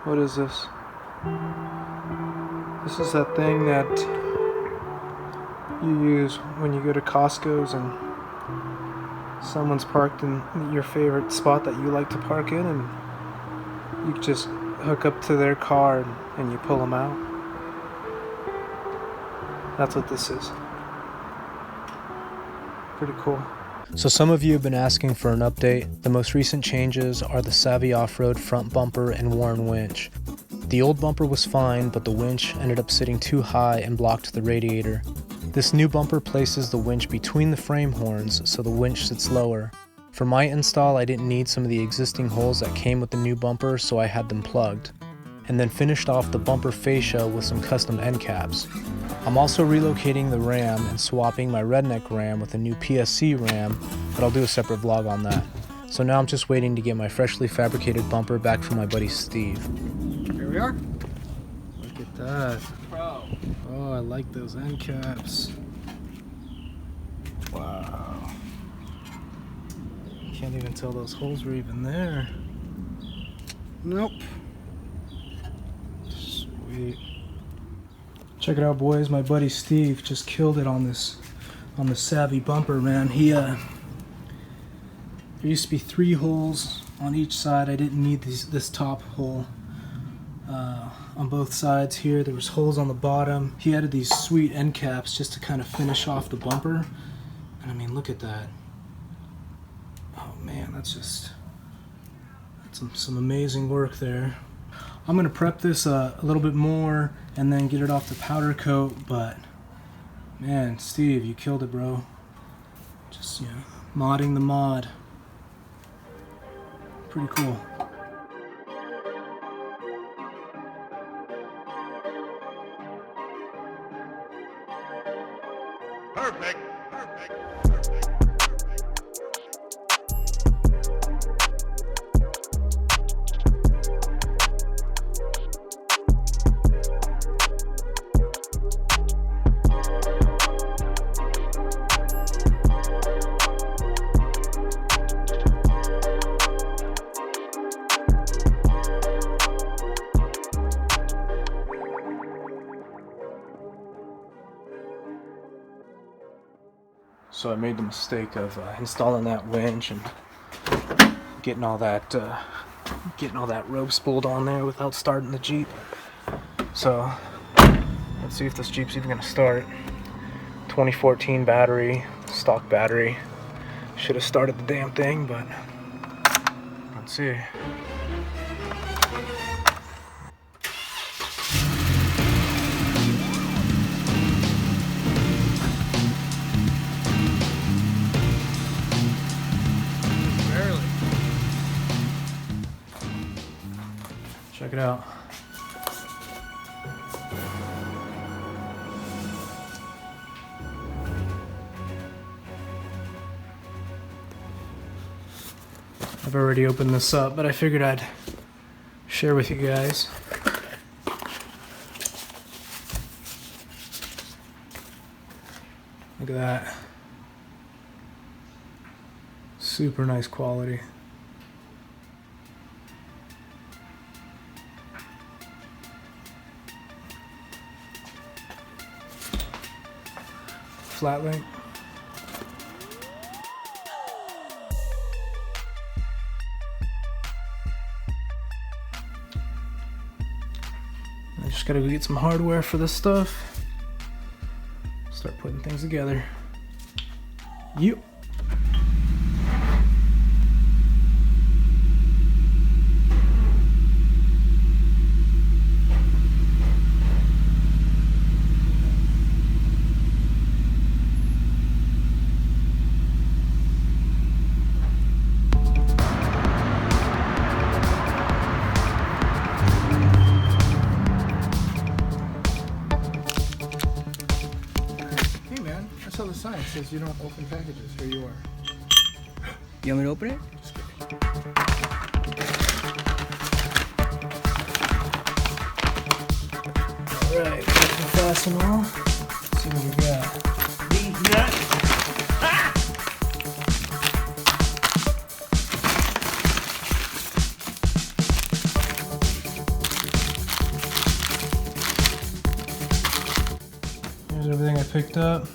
What is this? This is that thing that you use when you go to Costco's and someone's parked in your favorite spot that you like to park in, and you just hook up to their car and you pull them out. That's what this is. Pretty cool. So some of you have been asking for an update. The most recent changes are the Savvy Offroad front bumper and Warren winch. The old bumper was fine, but the winch ended up sitting too high and blocked the radiator. This new bumper places the winch between the frame horns so the winch sits lower. For my install, I didn't need some of the existing holes that came with the new bumper, so I had them plugged, and then finished off the bumper fascia with some custom end caps. I'm also relocating the ram and swapping my redneck ram with a new PSC ram, but I'll do a separate vlog on that. So now I'm just waiting to get my freshly fabricated bumper back from my buddy Steve. Here we are. Look at that. Bro. Oh, I like those end caps. Wow. Can't even tell those holes were even there. Nope. Sweet. Check it out, boys. My buddy Steve just killed it on the Savvy bumper, man. There used to be 3 holes on each side. I didn't need this top hole. On both sides here, there was holes on the bottom. He added these sweet end caps just to kind of finish off the bumper. And I mean, look at that. Oh man, that's some amazing work there. I'm gonna prep this a little bit more and then get it off the powder coat, but man, Steve, you killed it, bro. Just, you know, modding the mod. Pretty cool. Perfect. So I made the mistake of installing that winch and getting all that rope spooled on there without starting the Jeep. So let's see if this Jeep's even gonna start. 2014 battery, stock battery. Should have started the damn thing, but let's see. Check it out. I've already opened this up, but I figured I'd share with you guys. Look at that. Super nice quality. Flatlink. I just gotta go get some hardware for this stuff. Start putting things together. Yep. That's how the sign says you don't open packages. Here you are. You want me to open it? Just kidding. Alright, fasten off. Let's see what we got. These nuts. Here's everything I picked up.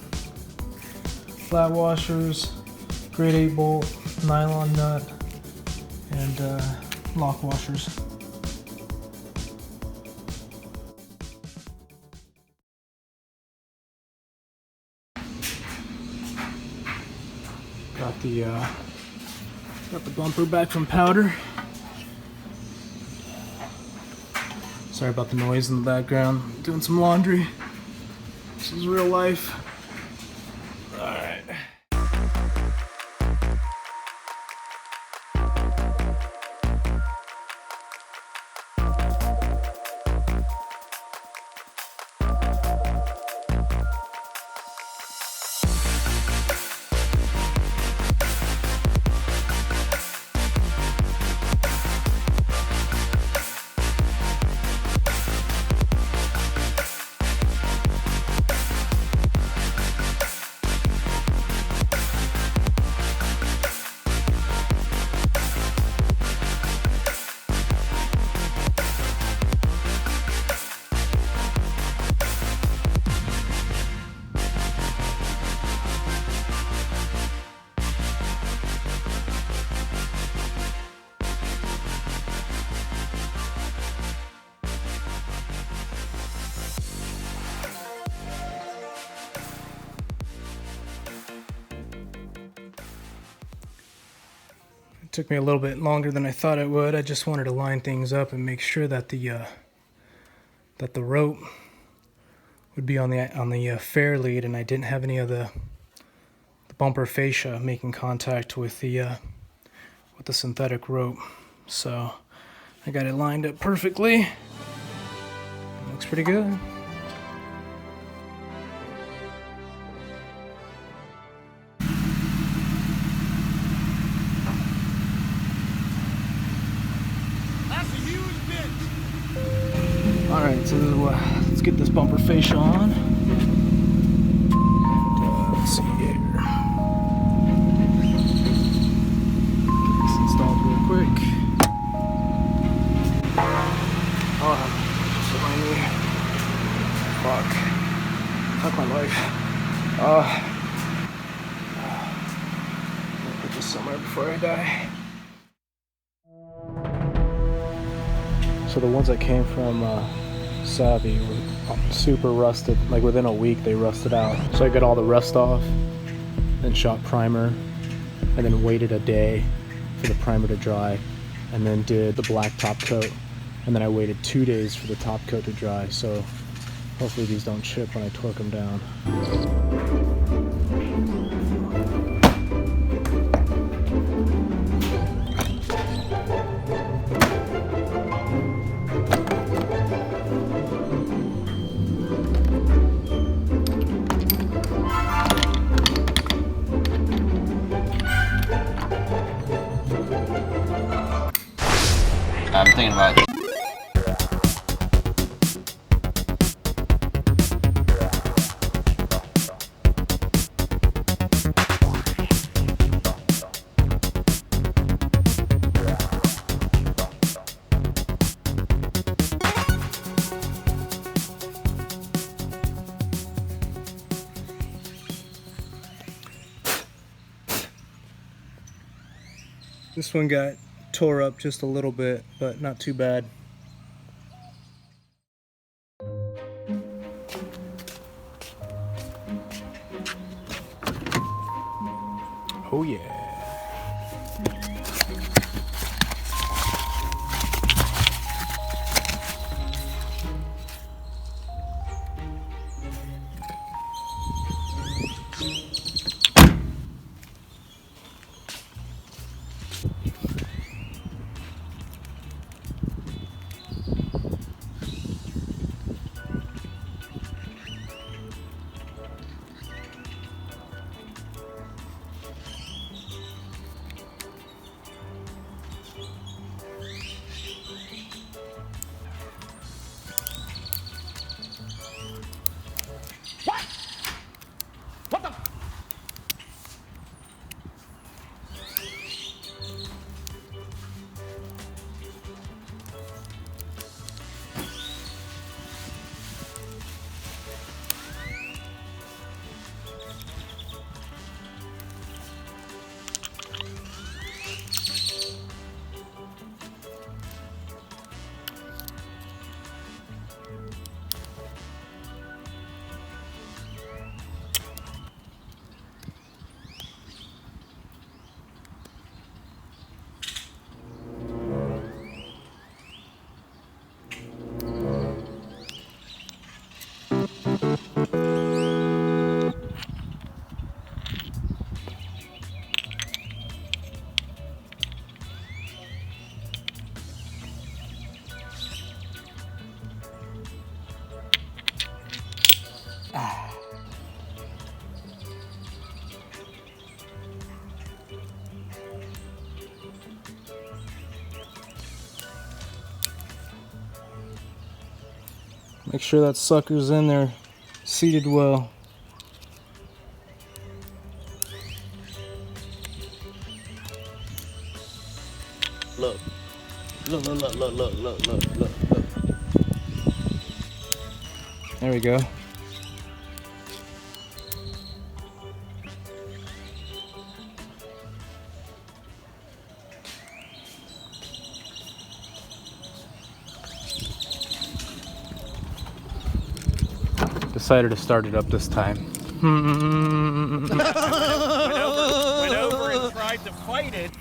Flat washers, grade 8 bolt, nylon nut, and lock washers. Got the bumper back from powder. Sorry about the noise in the background. Doing some laundry. This is real life. Alright. Took me a little bit longer than I thought it would. I just wanted to line things up and make sure that the rope would be on the fair lead, and I didn't have any of the bumper fascia making contact with the synthetic rope. So I got it lined up perfectly. Looks pretty good. Alright, so let's get this bumper fascia on. Let's see here. Get this installed real quick. Oh, just my knee. Fuck my life. I'll put this somewhere before I die. So the ones that came from Savvy were super rusted. Like within a week they rusted out. So I got all the rust off, then shot primer, and then waited a day for the primer to dry, and then did the black top coat, and then I waited 2 days for the top coat to dry. So hopefully these don't chip when I torque them down. I'm thinking about it. This one got tore up just a little bit, but not too bad. Oh yeah. Make sure that sucker's in there, seated well. Look. Look. There we go. Decided to start it up this time. Went over and tried to fight it.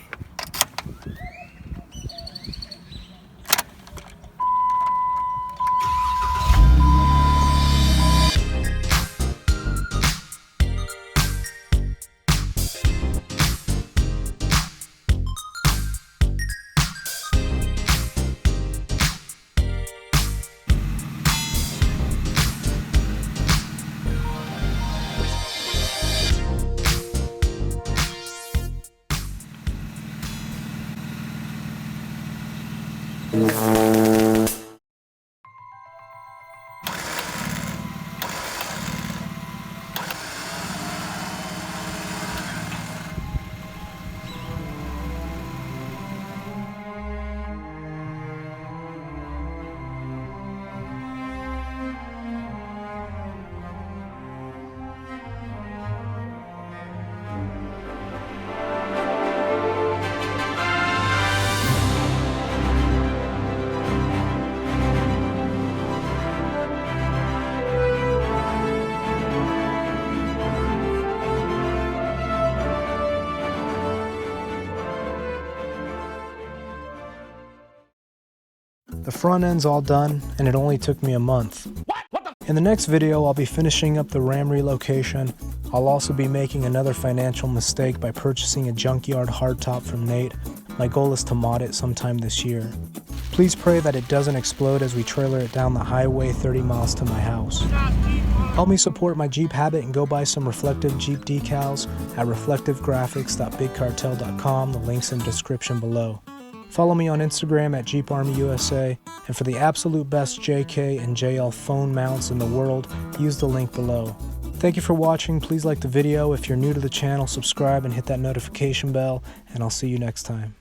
The front end's all done, and it only took me a month. In the next video, I'll be finishing up the Ram relocation. I'll also be making another financial mistake by purchasing a junkyard hardtop from Nate. My goal is to mod it sometime this year. Please pray that it doesn't explode as we trailer it down the highway 30 miles to my house. Help me support my Jeep habit and go buy some reflective Jeep decals at reflectivegraphics.bigcartel.com. The link's in the description below. Follow me on Instagram at JeepArmyUSA, and for the absolute best JK and JL phone mounts in the world, use the link below. Thank you for watching. Please like the video. If you're new to the channel, subscribe and hit that notification bell, and I'll see you next time.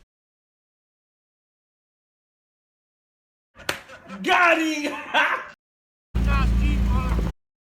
Got him!